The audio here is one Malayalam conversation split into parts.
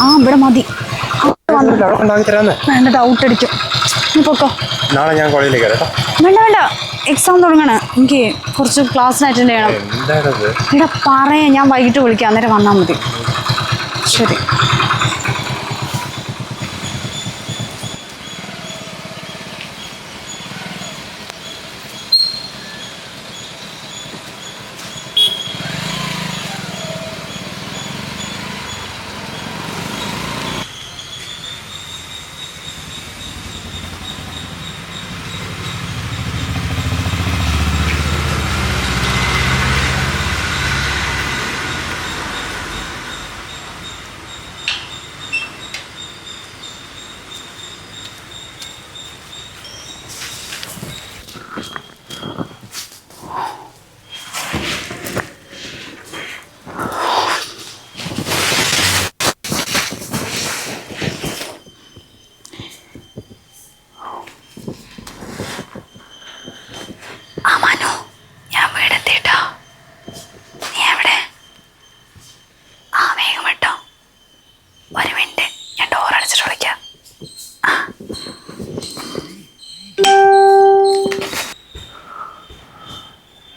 ആ ഇവിടെ മതി. വേണ്ട, ഡൗട്ട് അടിക്കും. നീ പൊക്കോ. നാളെ ഞാൻ കോളേജിലേക്ക് വരാം. വേണ്ട വേണ്ട, എക്സാം തുടങ്ങണ. എനിക്ക് കുറച്ച് ക്ലാസ്സിന് അറ്റൻഡ് ചെയ്യണം. ഇവിടെ പറയാം, ഞാൻ വൈകിട്ട് വിളിക്കാം, അന്നേരം വന്നാൽ മതി. ശരി.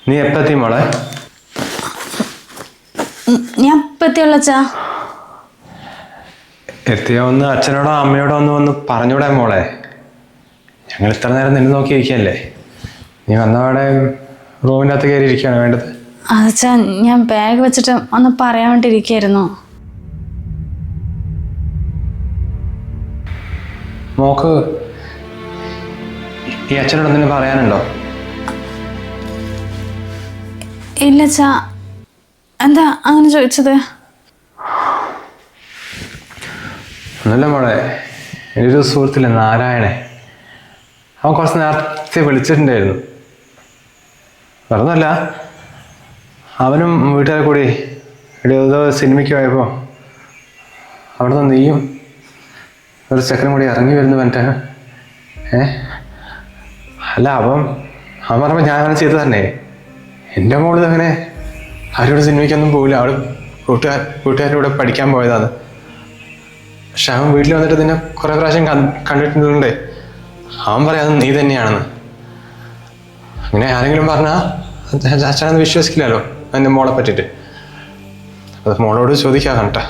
നീ എപ്പത്തി മോളെ? ഞാൻ എപ്പത്തിയുള്ളച്ചാ എത്തിയോ? ഒന്ന് അച്ഛനോടോ അമ്മയോടോ ഒന്ന് പറഞ്ഞൂടെ മോളെ? ഞങ്ങൾ ഇത്ര നേരം നിന്നെ നോക്കിയിരിക്കല്ലേ. നീ വന്നവിടെ റൂമിൻ്റെ അകത്ത് കയറി ഇരിക്കുകയാണ് വേണ്ടത്. അച്ഛാ, ഞാൻ ബാഗ് വെച്ചിട്ട് ഒന്ന് പറയാൻ വേണ്ടിയിരിക്കായിരുന്നു. മോക്ക് ഈ അച്ഛനോട് എന്തെങ്കിലും പറയാനുണ്ടോ? ഇല്ല അച്ഛാ. എന്താ അങ്ങനെ ചോദിച്ചത്? ഒന്നുമില്ല മോളെ, എൻ്റെ ഒരു സുഹൃത്തില്ലേ നാരായണേ, അവൻ കുറച്ച് നേരത്തെ വിളിച്ചിട്ടുണ്ടായിരുന്നു. വേറൊന്നുമല്ല, അവനും വീട്ടുകാരെ കൂടി ഏതോ സിനിമയ്ക്ക് പോയപ്പോൾ അവിടെ നിന്ന് നീയും ഒരു ചെക്കനും കൂടി ഇറങ്ങി വരുന്നു പറഞ്ഞിട്ട്. അല്ല, അവൻ പറഞ്ഞപ്പോൾ ഞാൻ അങ്ങനെ ചെയ്തു തന്നെ. എൻ്റെ മോള് അങ്ങനെ അവരോട് സിനിമയ്ക്കൊന്നും പോകില്ല. അവൾ കൂട്ടുകാരുടെ കൂടെ പഠിക്കാൻ പോയതാണ്. പക്ഷെ അവൻ വീട്ടിൽ വന്നിട്ട് നിന്നെ കുറേ പ്രാവശ്യം കണ്ടിട്ടുണ്ട്. അവൻ പറയാതെ നീ തന്നെയാണെന്ന്. അങ്ങനെ ആരെങ്കിലും പറഞ്ഞാൽ അച്ഛനൊന്നും വിശ്വസിക്കില്ലല്ലോ എൻ്റെ മോളെ പറ്റിയിട്ട്. അത് മോളോട് ചോദിക്കാതെ കണ്ടാ.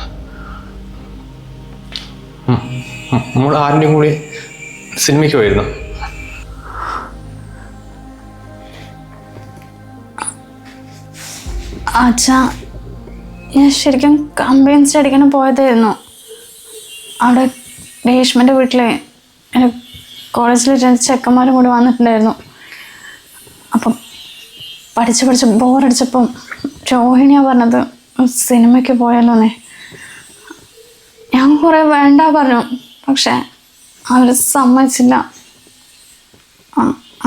മോൾ ആരുടെയും കൂടി സിനിമയ്ക്ക് പോയിരുന്നു? അച്ഛാ, ഞാൻ ശരിക്കും കമ്പയിൻസ് അടിക്കാൻ പോയതായിരുന്നു. അവിടെ രേഷ്മൻ്റെ വീട്ടിലെ എൻ്റെ കോളേജിൽ 2 ചെക്കന്മാരും കൂടി വന്നിട്ടുണ്ടായിരുന്നു. അപ്പം പഠിച്ച് ബോറടിച്ചപ്പം രോഹിണിയാണ് പറഞ്ഞത് സിനിമയ്ക്ക് പോയാലോന്നേ. ഞാൻ കുറേ വേണ്ട പറഞ്ഞു, പക്ഷെ അവർ സമ്മതിച്ചില്ല.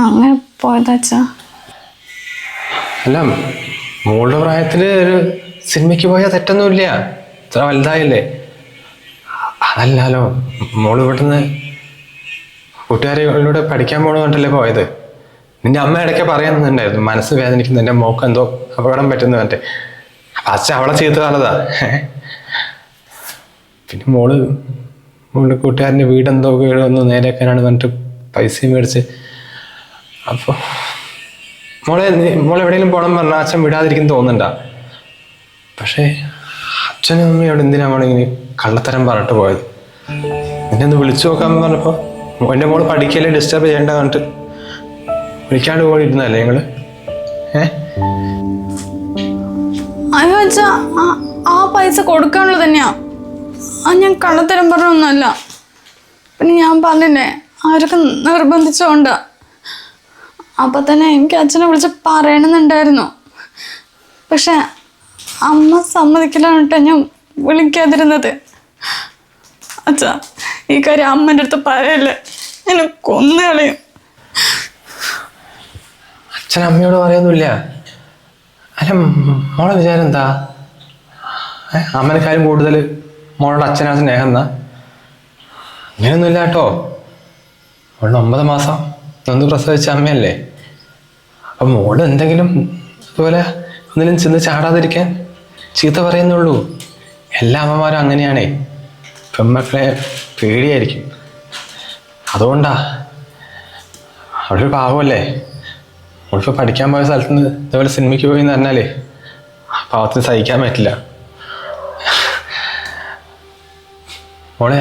അങ്ങനെ പോയതാ അച്ഛാ. അല്ല, മോളുടെ പ്രായത്തിൽ ഒരു സിനിമയ്ക്ക് പോയാൽ തെറ്റൊന്നുമില്ല. ഇത്ര വലുതായില്ലേ. അതല്ലാലോ, മോള് ഇവിടുന്ന് കൂട്ടുകാരിലൂടെ പഠിക്കാൻ പോകണമെന്നല്ലേ പോയത്. നിന്റെ അമ്മ ഇടയ്ക്ക് പറയുന്നുണ്ടായിരുന്നു മനസ്സ് വേദനിക്കുന്നു, എൻ്റെ മോക്ക് എന്തോ അപകടം പറ്റുന്നു പറഞ്ഞിട്ട്. അപ്പം അച്ഛൻ അവളെ ചെയ്ത് കാണതാ. പിന്നെ മോളുടെ കൂട്ടുകാരൻ്റെ വീടെന്തോ ഒന്ന് നേരെയാക്കാനാണ് പറഞ്ഞിട്ട് പൈസയും മേടിച്ച്. അപ്പോൾ മോളെ എവിടെയെങ്കിലും പോകണം പറഞ്ഞാൽ അച്ഛൻ വിടാതിരിക്കും തോന്നണ്ട. പക്ഷേ അച്ഛനും അമ്മയും അവിടെ എന്തിനാ മോളിങ്ങനെ കള്ളത്തരം പറഞ്ഞിട്ട് പോയത്? എന്നെ ഒന്ന് വിളിച്ചു നോക്കാമെന്ന് പറഞ്ഞപ്പോൾ എൻ്റെ മോള് പഠിക്കല്ലേ, ഡിസ്റ്റർബ് ചെയ്യേണ്ട പറഞ്ഞിട്ട് വിളിക്കാണ്ട് പോയിരുന്നല്ലേ ഞങ്ങള്? അയ്യോ അച്ഛാ, ആ പൈസ കൊടുക്കാനുള്ളത് തന്നെയാ. ഞാൻ കള്ളത്തരം പറഞ്ഞൊന്നുമല്ല. പിന്നെ ഞാൻ പറഞ്ഞില്ലേ, അവരൊക്കെ നിർബന്ധിച്ചോണ്ടാ. അപ്പം തന്നെ എനിക്ക് അച്ഛനെ വിളിച്ച് പറയണമെന്നുണ്ടായിരുന്നു. പക്ഷെ അമ്മ സമ്മതിക്കില്ലാന്നിട്ടാ ഞാൻ വിളിക്കാതിരുന്നത്. അച്ഛാ, ഈ കാര്യം അമ്മൻ്റെ അടുത്ത് പറയല്ലേ, എന്നെ കൊന്നുകളയും. അച്ഛൻ അമ്മയോട് പറയൊന്നുമില്ല. അല്ല, മോളെ വിചാരം എന്താ? അമ്മനെക്കാരും കൂടുതൽ മോളോട് അച്ഛനാണ് സ്നേഹം എന്നാ? അങ്ങനെയൊന്നുമില്ല കേട്ടോ. മോളുടെ 9 മാസം നൊന്ന് പ്രസവിച്ച അമ്മയല്ലേ. അപ്പം മോള് എന്തെങ്കിലും അതുപോലെ ഒന്നിലും ചെന്ന് ചാടാതിരിക്കാൻ ചീത്ത പറയുന്നുള്ളൂ. എല്ലാ അമ്മമാരും അങ്ങനെയാണേ, പെൺമക്കളെ പേടിയായിരിക്കും. അതുകൊണ്ടാ. അവളൊരു പാവമല്ലേ, അവളിപ്പോൾ പഠിക്കാൻ പോയ സ്ഥലത്ത് നിന്ന് ഇതേപോലെ സിനിമയ്ക്ക് പോയി എന്ന് പറഞ്ഞാലേ ആ പാവത്തിന് സഹിക്കാൻ പറ്റില്ല. മോളെ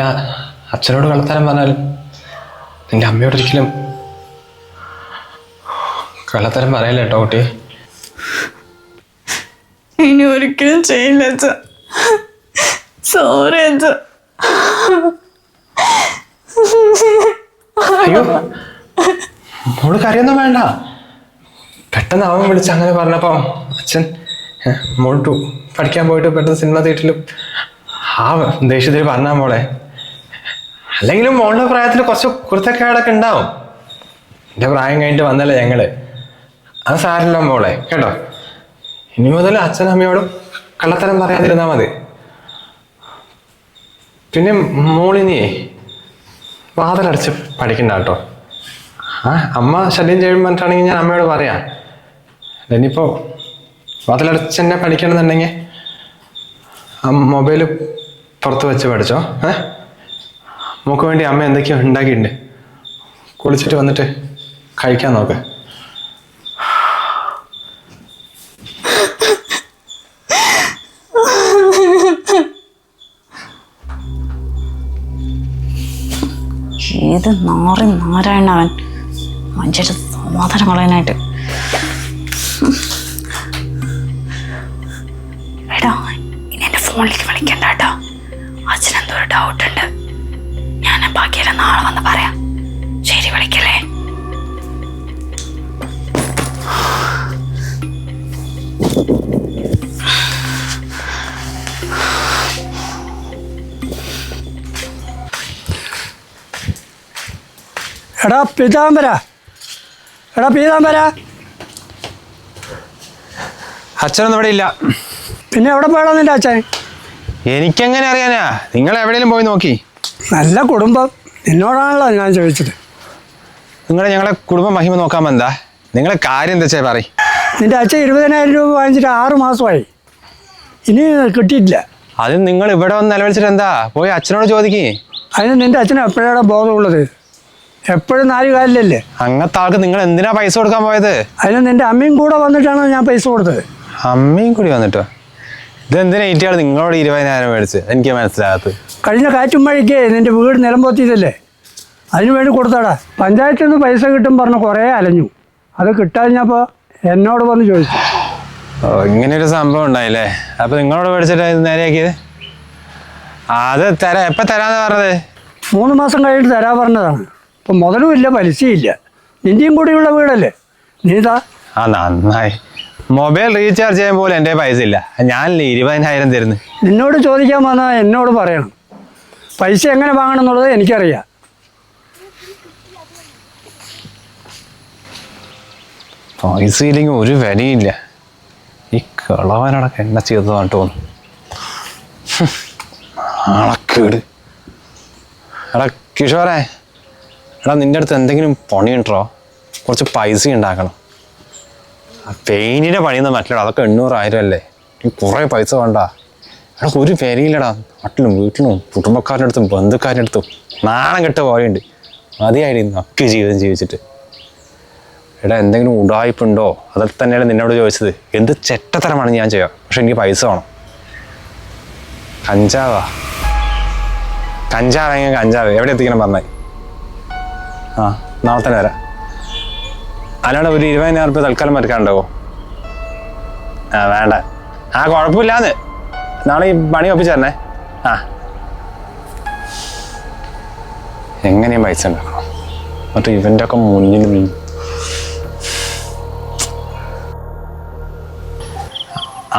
അച്ഛനോട് കള്ളത്തരം പറഞ്ഞാലും നിന്റെ അമ്മയോട് ഒരിക്കലും കള്ളത്തരം പറയല്ല കേട്ടോ കുട്ടി. ഇനി ഒരിക്കലും ചെയ്യില്ല അച്ഛ. സോറി അച്ഛ. അയ്യോ മോള് കരയൊന്നും വേണ്ട. പെട്ടെന്ന് അവൻ വിളിച്ച് അങ്ങനെ പറഞ്ഞപ്പോ അച്ഛൻ മോള് പഠിക്കാൻ പോയിട്ട് പെട്ടെന്ന് സിനിമ തിയേറ്ററിൽ ആ ദേഷ്യത്തിൽ പറഞ്ഞാ മോളെ. അല്ലെങ്കിലും മോളുടെ പ്രായത്തിൽ കുറച്ച് കുരുത്തക്കേടൊക്കെ ഉണ്ടാവും. എൻ്റെ പ്രായം കഴിഞ്ഞിട്ട് വന്നല്ലേ ഞങ്ങള്. അത് സാരമില്ല മോളെ കേട്ടോ. ഇനി മുതൽ അച്ഛനമ്മയോടും കള്ളത്തരം പറയാതിരുന്നാ മതി. പിന്നെ മോളിനി വാതിലടച്ച് പഠിക്കണ്ട കേട്ടോ. അമ്മ ശല്യം ചെയ്യുമ്പോഴാണെങ്കിൽ ഞാൻ അമ്മയോട് പറയാം. ഇനിയിപ്പോൾ വാതിലടച്ച് തന്നെ പഠിക്കണമെന്നുണ്ടെങ്കിൽ മൊബൈൽ പുറത്ത് വെച്ച് പഠിച്ചോ. മോക്ക് വേണ്ടി അമ്മ എന്തൊക്കെയോ ഉണ്ടാക്കിയിട്ടുണ്ട്. കുളിച്ചിട്ട് വന്നിട്ട് കഴിക്കാൻ നോക്ക്. ഏത് നാരായണവൻ മനുഷ്യരുടെ സമാധാനം കളയാനായിട്ട്. എടാ ഇനി എൻ്റെ ഫോണിലേക്ക് വിളിക്കണ്ട കേട്ടോ. അച്ഛനെന്തോ ഒരു ഡൗട്ട് ഉണ്ട്. ഞാൻ ബാക്കിയെല്ലാം നാളെ വന്ന് പറയാം. ശരി, വിളിക്കല്ലേ. എടാ പീതാംബര, അച്ഛനൊന്നും ഇവിടെ ഇല്ല. പിന്നെ എവിടെ പോയടാ നിന്റെ അച്ഛൻ? എനിക്കെങ്ങനെ അറിയാനാ? നിങ്ങൾ എവിടെയെങ്കിലും പോയി നോക്കി. നല്ല കുടുംബം, നിന്നോടാണല്ലോ ഞാൻ ചോദിച്ചത്. ഞങ്ങളെ കുടുംബ മഹിമ നോക്കാൻ എന്താ? നിങ്ങളെ കാര്യം എന്താ വെച്ചാൽ പറയും. നിന്റെ അച്ഛൻ 20,000 രൂപ വാങ്ങിച്ചിട്ട് 6 മാസമായി, ഇനി കിട്ടിയിട്ടില്ല. അത് നിങ്ങൾ ഇവിടെ വന്ന് നിലവിളിച്ചിട്ട് എന്താ? പോയി അച്ഛനോട് ചോദിക്കേ. അതിന് നിന്റെ അച്ഛന് എപ്പോഴാണ് ബോധമുള്ളത്? എപ്പോഴും 4 കാലിലല്ലേ. അങ്ങനത്തെ ആൾക്ക് നിങ്ങൾ എന്തിനാ പൈസ കൊടുക്കാൻ പോയത്? അതിന് നിന്റെ അമ്മയും കൂടെ വന്നിട്ടാണ് ഞാൻ പൈസ കൊടുത്തത്. അമ്മയും കൂടി വന്നിട്ടോ? ഇതെന്തിനാ ഈറ്റിയാണ് നിങ്ങളോട് 20,000 മേടിച്ച്? എനിക്ക് മനസ്സിലാകത്ത്. കഴിഞ്ഞ കാറ്റും മഴയ്ക്ക് നിന്റെ വീട് നിലംപൊത്തിയതല്ലേ, അതിന് വേണ്ടി കൊടുത്താടാ. പഞ്ചായത്തിൽ നിന്ന് പൈസ കിട്ടും പറഞ്ഞ് കുറേ അലഞ്ഞു. അത് കിട്ടാഞ്ഞപ്പോൾ എന്നോട് വന്ന് ചോദിച്ചു. ഓ, ഇങ്ങനെയൊരു സംഭവം ഉണ്ടായില്ലേ? അപ്പൊ നിങ്ങളോട് മേടിച്ചിട്ട് നേരെയാക്കിയത്? അത് എപ്പോൾ തരാന്ന് പറഞ്ഞത്? 3 മാസം കഴിഞ്ഞിട്ട് തരാ പറഞ്ഞതാണ്. ഇപ്പം മുതലും ഇല്ല, പലിശയും ഇല്ല. നിന്റെയും കൂടിയുള്ള വീടല്ലേ, നീതാ. നന്നായി. മൊബൈൽ റീചാർജ് ചെയ്യാൻ പോലും എൻ്റെ പൈസ ഇല്ല. ഞാനല്ലേ 20,000 തരുന്നു. നിന്നോട് ചോദിക്കാൻ വന്നാൽ എന്നോട് പറയണം. പൈസ എങ്ങനെ വാങ്ങണം എന്നുള്ളത് എനിക്കറിയാം. പൈസ ഇല്ലെങ്കിൽ ഒരു വിലയില്ല. ഈ കളവനടക്കം എന്നെ ചെയ്തതാണ് തോന്നുന്നു. ആളക്കേട്. എടാ കിഷോറേ, എടാ നിൻ്റെ അടുത്ത് എന്തെങ്കിലും പണിയുണ്ടോ? കുറച്ച് പൈസ ഉണ്ടാക്കണം. പെയിൻറ്റിൻ്റെ പണിയൊന്നും പറ്റില്ല. അതൊക്കെ 800,000 അല്ലേ. ഈ കുറേ പൈസ വേണ്ട. എടാ ഒരു വിലയില്ലടാ. നാട്ടിലും വീട്ടിലും കുടുംബക്കാരുടെ അടുത്തും ബന്ധുക്കാരുടെ അടുത്തും നാണം കെട്ട പോലെയുണ്ട്. മതിയായിരുന്നു ഒക്കെ ജീവിതം ജീവിച്ചിട്ട്. എടാ എന്തെങ്കിലും ഉടായ്പുണ്ടോ? അതൊക്കെ തന്നെയാണ് നിന്നോട് ചോദിച്ചത്. എന്ത് ചെറ്റത്തരമാണ് ഞാൻ ചെയ്യാം, പക്ഷെ എനിക്ക് പൈസ വേണം. കഞ്ചാവ് എവിടെ എത്തിക്കണം പറഞ്ഞാൽ? നാളെ തന്നെ വരാം. അല്ലാണ്ട് ഒരു 20,000 രൂപ തൽക്കാലം മറിക്കാനുണ്ടാവോ? വേണ്ട. കുഴപ്പമില്ലാന്ന്. നാളെ ഈ പണി ഒപ്പിച്ചേരണേ. എങ്ങനെയും പൈസ ഉണ്ടാക്കണം. മറ്റേ ഇവൻ്റെ ഒക്കെ മുന്നിൽ നീ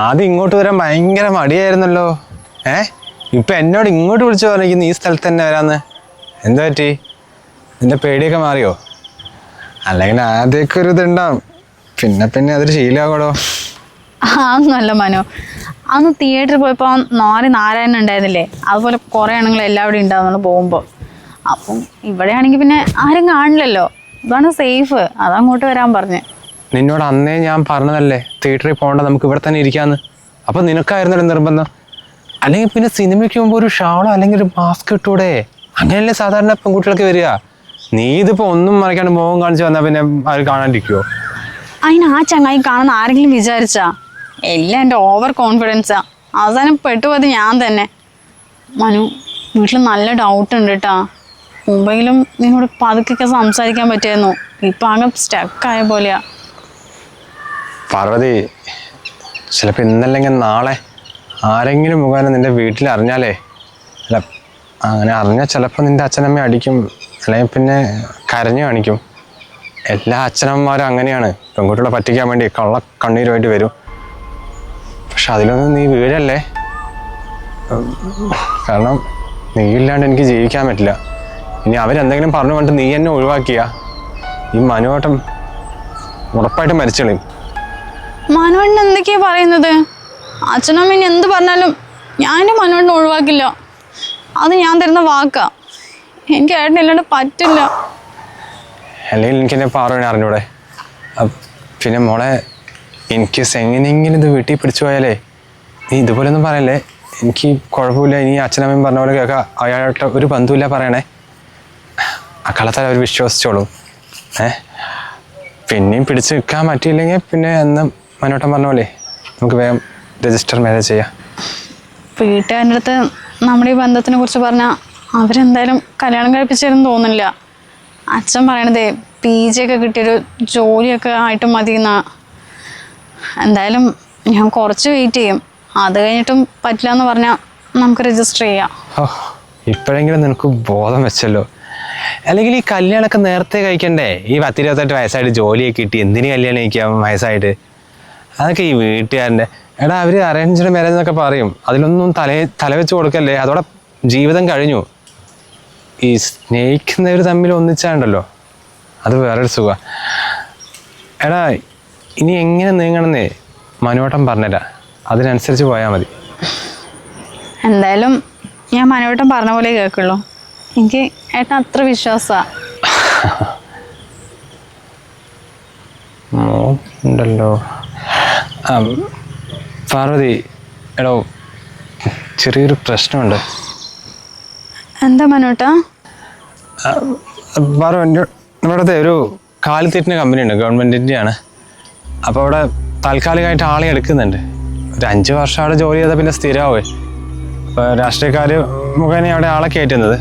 ആദ്യം ഇങ്ങോട്ട് വരാൻ ഭയങ്കര മടിയായിരുന്നല്ലോ. ഇപ്പം എന്നോട് ഇങ്ങോട്ട് വിളിച്ചു പറഞ്ഞിരിക്കുന്നു ഈ സ്ഥലത്ത് തന്നെ വരാന്ന്. എന്താ പറ്റി? നിന്റെ പേടിയൊക്കെ മാറിയോ? അല്ലെങ്കിൽ ആദ്യമൊക്കെ ഒരു ഇതുണ്ടാവും, പിന്നെ അതൊരു ശീലമാകടോ. അതൊന്നുമല്ല മനോ. അന്ന് തിയേറ്ററിൽ പോയപ്പോൾ നാരായണൻ ഉണ്ടായിരുന്നില്ലേ, അതുപോലെ കുറേ ആണെങ്കിൽ എല്ലാവിടെയും ഉണ്ടാവുന്നു പോകുമ്പോൾ. അപ്പം ഇവിടെയാണെങ്കിൽ പിന്നെ ആരും കാണില്ലല്ലോ, ഇതാണ് സേഫ്. അതങ്ങോട്ട് വരാൻ പറഞ്ഞ്. നിന്നോട് അന്നേ ഞാൻ പറഞ്ഞതല്ലേ തിയേറ്ററിൽ പോകണ്ട, നമുക്ക് ഇവിടെ തന്നെ ഇരിക്കാന്ന്. അപ്പം നിനക്കായിരുന്നല്ലോ നിർബന്ധം. അല്ലെങ്കിൽ പിന്നെ സിനിമയ്ക്ക് മുമ്പ് ഒരു ഷാളോ അല്ലെങ്കിൽ ഒരു മാസ്ക് ഇട്ടൂടെ? അങ്ങനെയല്ലേ സാധാരണ പെൺകുട്ടികൾക്ക് വരിക. നീ ഇതിപ്പോ ഒന്നും മറക്കാണ്ട് മുഖം കാണിച്ചു വന്നാൽ പിന്നെ അവർ കാണാണ്ടിരിക്കുവോ? അതിന് ആ ചങ്ങായി കാണുന്ന ആരെങ്കിലും വിചാരിച്ചാ? എല്ലാം എൻ്റെ ഓവർ കോൺഫിഡൻസാ. അവസാനം പെട്ടുപോയത് ഞാൻ തന്നെ. മനു, വീട്ടിൽ നല്ല ഡൗട്ട് ഉണ്ട് കേട്ടാ. മുമ്പെങ്കിലും നിന്നോട് പതുക്കെ സംസാരിക്കാൻ പറ്റിയായിരുന്നു. ഇപ്പം ആകെ സ്റ്റക്കായ പോലെയാ. പാർവതി, ചിലപ്പോൾ ഇന്നല്ലെങ്കിൽ നാളെ ആരെങ്കിലും മുഖേന നിന്റെ വീട്ടിൽ അറിഞ്ഞാലേ, അല്ല അങ്ങനെ അറിഞ്ഞാൽ ചിലപ്പോൾ നിന്റെ അച്ഛനമ്മ അടിക്കും, അല്ലെങ്കിൽ പിന്നെ കരഞ്ഞു കാണിക്കും. എല്ലാ അച്ഛനമ്മമാരും അങ്ങനെയാണ്. പെൺകുട്ടികളെ പറ്റിക്കാൻ വേണ്ടി കള്ള കണ്ണീരുമായിട്ട് വരും. പക്ഷെ അതിലൊന്നും നീ വീഴല്ലേ. കാരണം നീ ഇല്ലാണ്ട് എനിക്ക് ജീവിക്കാൻ പറ്റില്ല. ഇനി അവരെന്തെങ്കിലും പറഞ്ഞു കൊണ്ട് നീ എന്നെ ഒഴിവാക്കിയ ഈ മനുവേട്ടൻ ഉറപ്പായിട്ടും മരിച്ചോളും. മനുവേട്ടൻ എന്തൊക്കെയാ പറയുന്നത്? അച്ഛനമ്മ ഇനി എന്ത് പറഞ്ഞാലും ഞാൻ എൻ്റെ മനുവേട്ടനെ ഒഴിവാക്കില്ല. അത് ഞാൻ തരുന്ന വാക്കാ. എനിക്ക് ഏട്ടനില്ലാണ്ട് പറ്റില്ല. അല്ലെങ്കിൽ എനിക്ക് എന്നെ പാറുവിനെ അറിഞ്ഞൂടെ? പിന്നെ മോളെ, എനിക്ക് എങ്ങനെയെങ്കിലും ഇത് വീട്ടിൽ പിടിച്ചു പോയാലേ നീ ഇതുപോലൊന്നും പറയല്ലേ. എനിക്ക് കുഴപ്പമില്ല, ഇനി അച്ഛനമ്മയും പറഞ്ഞ പോലെ കേൾക്കാം, അയാളുടെ ഒരു ബന്ധുവില്ല പറയണേ. അക്കാലത്താൽ അവർ വിശ്വസിച്ചോളൂ. പിന്നെയും പിടിച്ച് നിൽക്കാൻ പറ്റിയില്ലെങ്കിൽ പിന്നെ എന്ന് മനോട്ടം പറഞ്ഞ പോലെ നമുക്ക് വേഗം രജിസ്റ്റർ മാരേജ് ചെയ്യാം. വീട്ടുകാരുടെ അടുത്ത് നമ്മുടെ ഈ ബന്ധത്തിനെ കുറിച്ച് പറഞ്ഞാൽ അവരെന്തായാലും കല്യാണം കഴിപ്പിച്ചിരുന്നു തോന്നില്ല. അച്ഛൻ പറയണതേ PG ഒക്കെ കിട്ടിയൊരു ജോലിയൊക്കെ ആയിട്ട് മതി എന്നാ. എന്തായാലും ഞാൻ കുറച്ച് വെയിറ്റ് ചെയ്യും. അത് കഴിഞ്ഞിട്ടും പറ്റില്ല എന്ന് പറഞ്ഞാൽ നമുക്ക് രജിസ്റ്റർ ചെയ്യാം. ഇപ്പോഴെങ്കിലും നിനക്ക് ബോധം വെച്ചല്ലോ. അല്ലെങ്കിൽ ഈ കല്യാണമൊക്കെ നേരത്തെ കഴിക്കണ്ടേ? ഈ 10-28 വയസ്സായിട്ട് ജോലിയൊക്കെ കിട്ടി എന്തിനു കല്യാണം കഴിക്കാം വയസ്സായിട്ട്? അതൊക്കെ ഈ വീട്ടുകാരൻ്റെ. എടാ, അവർ അറേഞ്ച്ഡ് മാരേജ് എന്നൊക്കെ പറയും. അതിലൊന്നും തലവെച്ച് കൊടുക്കല്ലേ. അതോടെ ജീവിതം കഴിഞ്ഞു. ഈ സ്നേഹിക്കുന്നവർ തമ്മിൽ ഒന്നിച്ചാണ്ടല്ലോ, അത് വേറൊരു സുഖമാണ്. എടാ, ഇനി എങ്ങനെ നീങ്ങണമെന്നേ മനുവേട്ടൻ പറഞ്ഞുതരാം. അതിനനുസരിച്ച് പോയാൽ മതി. എന്തായാലും ഞാൻ മനുവേട്ടൻ പറഞ്ഞ പോലെ കേൾക്കുള്ളൂ. എനിക്ക് ഏട്ടൻ അത്ര വിശ്വാസമാണ്. ഉണ്ടല്ലോ പാർവതി. എടോ, ചെറിയൊരു പ്രശ്നമുണ്ട്. എന്താ മനോട്ടാ? പാർവതി, നമ്മുടെ അടുത്ത് ഒരു കാലിത്തീറ്റിൻ്റെ കമ്പനി ഉണ്ട്, ഗവൺമെൻറ്റിൻ്റെയാണ്. അപ്പോൾ അവിടെ താൽക്കാലികമായിട്ട് ആളെ എടുക്കുന്നുണ്ട്. ഒരു 5 വർഷം അവിടെ ജോലി ചെയ്താൽ പിന്നെ സ്ഥിരമാവേ. ഇപ്പോൾ രാഷ്ട്രീയക്കാർ മുഖേന അവിടെ ആളെ കയറ്റുന്നത്.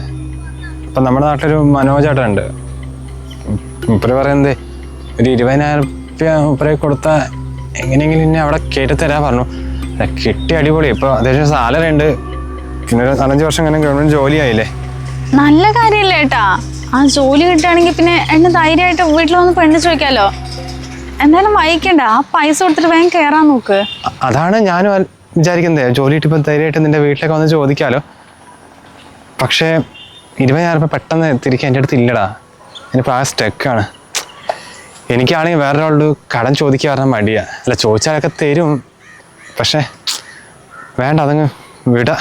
ഇപ്പം നമ്മുടെ നാട്ടിലൊരു മനോജേട്ടനുണ്ട്. മുപ്പര് പറയുന്നത് ഒരു 20,000 രൂപ മുപ്പരെ കൊടുത്താൽ എങ്ങനെയെങ്കിലും ഇന്നെ അവിടെ കയറ്റി തരാൻ പറഞ്ഞു. കിട്ടി അടിപൊളി. ഇപ്പോൾ അത്യാവശ്യം സാലറി ഉണ്ട്. പിന്നെ ഒരു 4-5 വർഷം ഇങ്ങനെ ഗവൺമെൻറ് ജോലി ആയില്ലേ. നല്ല കാര്യമല്ലേ ഏട്ടാ? ആ ജോലി കിട്ടുകയാണെങ്കിൽ പിന്നെ എന്നെ ധൈര്യമായിട്ട് വീട്ടിൽ വന്ന് പെണ്ണ് ചോദിക്കാമല്ലോ. എന്തായാലും വൈകണ്ട, ആ പൈസ കൊടുത്തിട്ട് വേഗം കയറാൻ നോക്ക്. അതാണ് ഞാനും വിചാരിക്കുന്നത്. ജോലി കിട്ടിയപ്പോൾ ധൈര്യമായിട്ട് നിൻ്റെ വീട്ടിലേക്ക് വന്ന് ചോദിക്കാമല്ലോ. പക്ഷേ 20,000 രൂപ പെട്ടെന്ന് തിരിക്കാൻ എൻ്റെ അടുത്ത് ഇല്ലടാ. എനിക്കിപ്പോൾ ആ സ്റ്റക്കാണ്. എനിക്കാണെങ്കിൽ വേറൊരാളോട് കടം ചോദിക്കുക പറഞ്ഞാൽ മടിയാ. അല്ല, ചോദിച്ചാലൊക്കെ തരും. പക്ഷേ വേണ്ട, അതങ്ങ് വിടാ.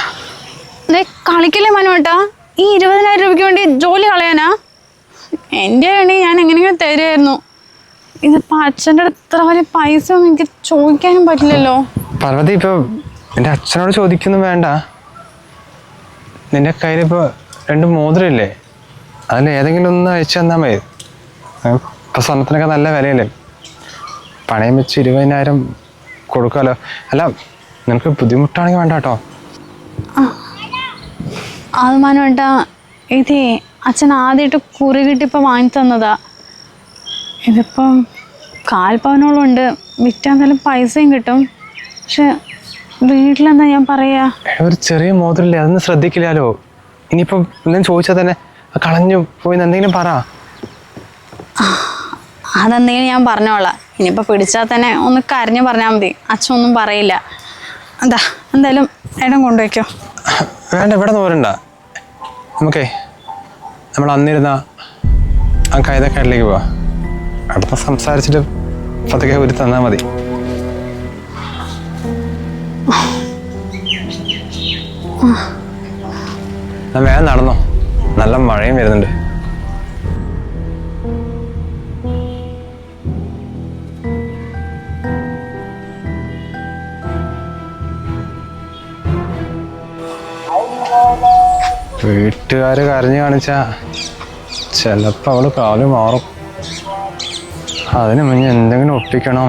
കളിക്കില്ലേ മനുവേട്ടാ? ഈ 20,000 രൂപയ്ക്ക് വേണ്ടി ജോലി കളയാനാ? എൻ്റെ ആണെങ്കിൽ ഞാൻ എങ്ങനെയെങ്കിലും തരുമായിരുന്നു. ഇതിപ്പോൾ അച്ഛൻ്റെ അടുത്ത് ഇത്ര വലിയ പൈസ ഒന്നും എനിക്ക് ചോദിക്കാനും പറ്റില്ലല്ലോ. പാർവതി, ഇപ്പോൾ എൻ്റെ അച്ഛനോട് ചോദിക്കൊന്നും വേണ്ട. നിൻ്റെ കയ്യിലിപ്പോൾ 2 മോതിരമില്ലേ? അതിൽ ഏതെങ്കിലും ഒന്ന് അയച്ചു തന്നാൽ മതി. ഇപ്പോൾ സ്വർണ്ണത്തിനൊക്കെ നല്ല വിലയല്ലേ. പണയം വെച്ച് 20,000 കൊടുക്കാമല്ലോ. അല്ല, നിനക്ക് ബുദ്ധിമുട്ടാണെങ്കിൽ വേണ്ട കേട്ടോ. അത് മനുവേട്ടാ, ഇതേ അച്ഛൻ ആദ്യമായിട്ട് കുറി കിട്ടിയപ്പോൾ വാങ്ങി തന്നതാ. ഇതിപ്പം 4 പവനോളം ഉണ്ട്. വിറ്റാൽ എന്തായാലും പൈസയും കിട്ടും. പക്ഷെ വീട്ടിലെന്താ ഞാൻ പറയാ? ഒരു ചെറിയ മോതിരല്ലേ, അതൊന്നും ശ്രദ്ധിക്കില്ലല്ലോ. ഇനിയിപ്പം എന്തെങ്കിലും ചോദിച്ചാൽ തന്നെ കളഞ്ഞു പോയി എന്തെങ്കിലും പറ. അതെന്തെങ്കിലും ഞാൻ പറഞ്ഞോളാം. ഇനിയിപ്പോൾ പിടിച്ചാൽ തന്നെ ഒന്ന് കരഞ്ഞു പറഞ്ഞാൽ മതി. അച്ഛൻ ഒന്നും പറയില്ല. എന്താ എന്തായാലും ഏട്ടൻ കൊണ്ടുവയ്ക്കോ. വേണ്ട, ഇവിടെ നോരണ്ട. നമുക്കേ നമ്മൾ അന്നിരുന്ന ആ കൈതക്കാട്ടിലേക്ക് പോവാം. അടുത്ത സംസാരിച്ചിട്ട് പതുക്കെ ഊരി തന്നാൽ മതി. വേഗം നടന്നോ, നല്ല മഴയും വരുന്നുണ്ട്. വീട്ടുകാർ കരഞ്ഞു കാണിച്ചാ ചിലപ്പോൾ അവള് കാല് മാറും. അതിന് മുന്നേ എന്തെങ്കിലും ഒപ്പിക്കണം.